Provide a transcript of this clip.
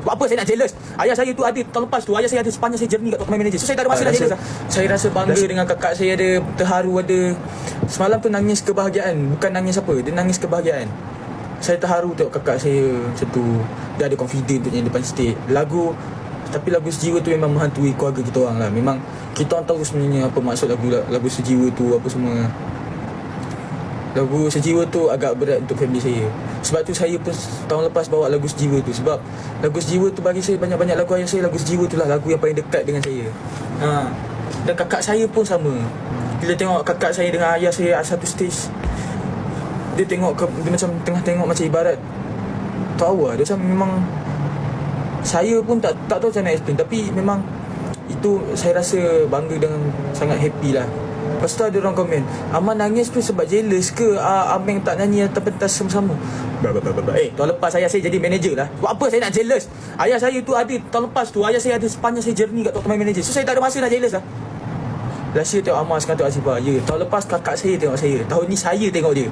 Buat apa saya nak jealous? Ayah saya tu ada tahun lepas tu, ayah saya ada sepanjang saya journey kat Top Manager. So saya tak ada masa nak jealous lah. Saya rasa bangga dengan kakak saya, ada terharu, ada semalam tu nangis kebahagiaan. Bukan nangis apa, dia nangis kebahagiaan. Saya terharu tengok kakak saya macam tu. Dia ada confident untuk nyanyi depan stage. Tapi lagu Sejiwa tu memang menghantui keluarga kita orang lah. Memang kita orang tahu sebenarnya apa maksud lagu Sejiwa tu, apa semua. Lagu Sejiwa tu agak berat untuk family saya. Sebab tu saya pun tahun lepas bawa lagu Sejiwa tu. Sebab lagu Sejiwa tu bagi saya, banyak-banyak lagu ayah saya, lagu Sejiwa tu lah lagu yang paling dekat dengan saya. Dan kakak saya pun sama. Bila tengok kakak saya dengan ayah saya satu stage, dia macam tengah tengok macam ibarat, tahu lah, dia macam memang, saya pun tak tahu macam mana explain. Tapi memang itu saya rasa bangga dengan sangat happy lah. Lepas tu ada orang komen, Aman nangis tu sebab jealous ke Ameng tak nyanyi atas pentas sama-sama? Tahun lepas ayah saya jadi manager lah. Buat apa saya nak jealous? Ayah saya tu ada tahun lepas tu, ayah saya ada sepanjang saya journey kat Top Manager. So saya tak ada masa nak jealous lah. Last year tengok Amar, sekarang tengok Asifa. Ya, tahun lepas kakak saya tengok saya, tahun ni saya tengok dia.